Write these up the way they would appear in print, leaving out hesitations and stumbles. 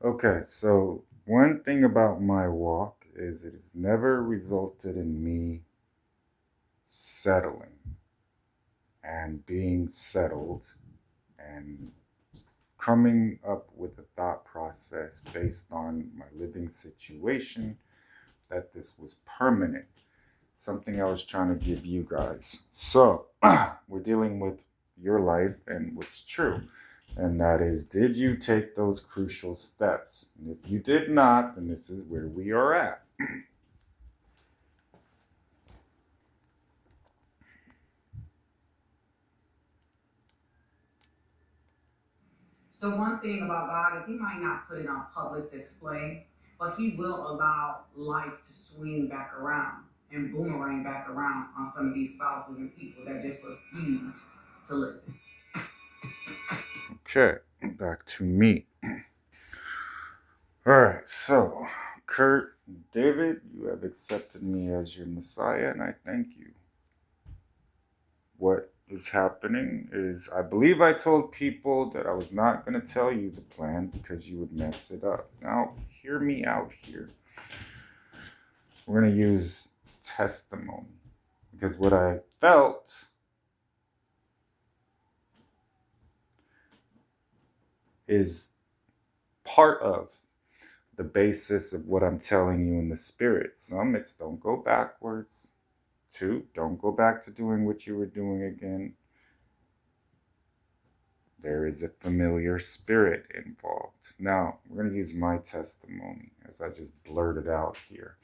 Okay, so one thing about my walk is it has never resulted in me settling and being settled and coming up with a thought process based on my living situation that this was permanent. Something I was trying to give you guys. So, we're dealing with your life and what's true. And that is, did you take those crucial steps? And if you did not, then this is where we are at. So one thing about God is He might not put it on public display, but He will allow life to swing back around and boomerang back around on some of these spouses and people that just refuse to listen. Okay, back to me. All right, so Kurt, David, you have accepted me as your Messiah, and I thank you. What is happening is, I believe I told people that I was not going to tell you the plan because you would mess it up. Now, hear me out here. We're going to use testimony because what I felt is part of the basis of what I'm telling you in the spirit. Some, it's don't go backwards. Two, don't go back to doing what you were doing again. There is a familiar spirit involved. Now, we're going to use my testimony as I just blurted out here.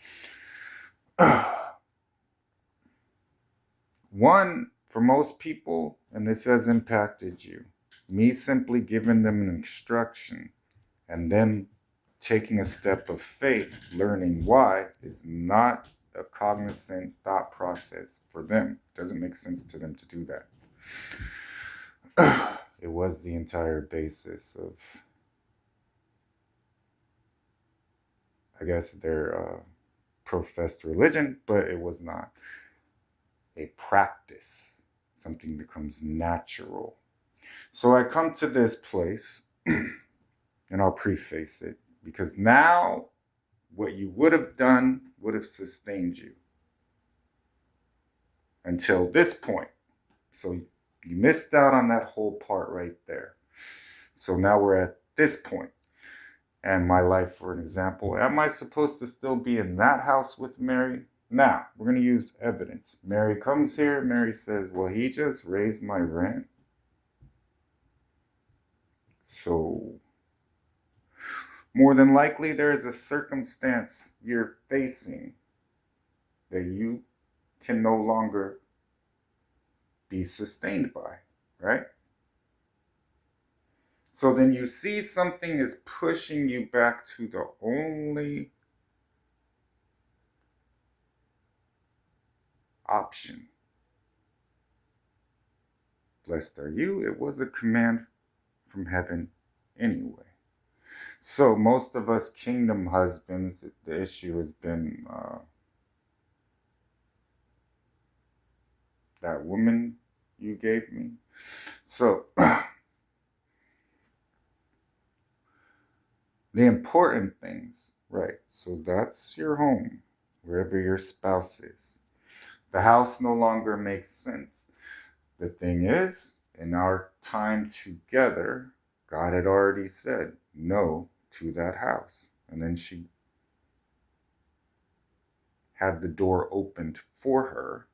One, for most people, and this has impacted you, me simply giving them an instruction and them taking a step of faith, learning why, is not a cognizant thought process for them. It doesn't make sense to them to do that. It was the entire basis of, I guess, their professed religion, but it was not a practice. Something becomes natural. So I come to this place, and I'll preface it, because now what you would have done would have sustained you until this point. So you missed out on that whole part right there. So now we're at this point. And my life, for an example, am I supposed to still be in that house with Mary? Now, we're going to use evidence. Mary comes here. Mary says, well, he just raised my rent. So, more than likely, there is a circumstance you're facing that you can no longer be sustained by, right? So then you see something is pushing you back to the only option. Blessed are you. It was a command from heaven anyway. So most of us kingdom husbands, the issue has been that woman you gave me. So the important things, right? So that's your home, wherever your spouse is. The house no longer makes sense. The thing is, in our time together, God had already said no to that house. And then she had the door opened for her.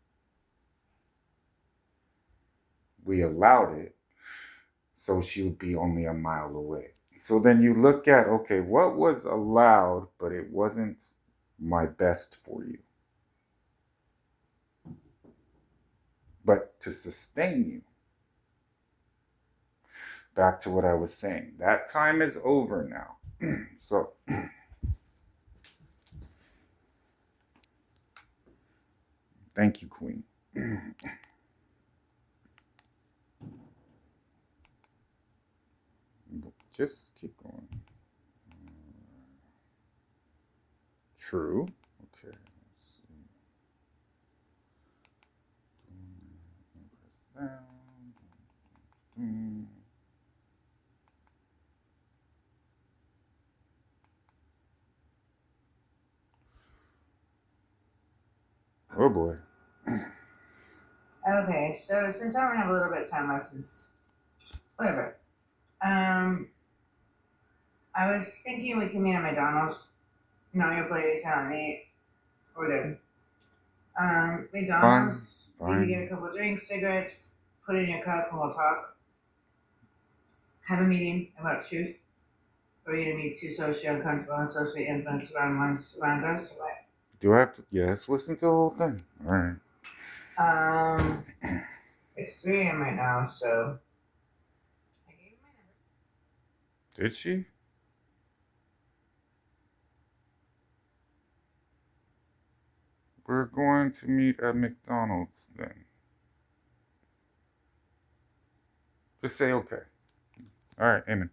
We allowed it, so she would be only a mile away. So then you look at, okay, what was allowed, but it wasn't my best for you, but to sustain you. Back to what I was saying. That time is over now. So thank you, Queen. Just keep going. True. Okay. Let's see. Press down. Oh boy. Okay, so since I only have a little bit of time left, since whatever, I was thinking we can meet at McDonald's. No, your place, I don't eat. We're good. Fine. McDonald's. We can get a Fine. couple drinks, cigarettes, put it in your cup, and we'll talk. Have a meeting about truth. We're gonna be too socially uncomfortable and socially influenced around us. What? Do I have to? Yes. Listen to the whole thing. All right. It's 3 a.m. right now, so I gave you my number. Did she? We're going to meet at McDonald's then. Just say okay. All right. Amen.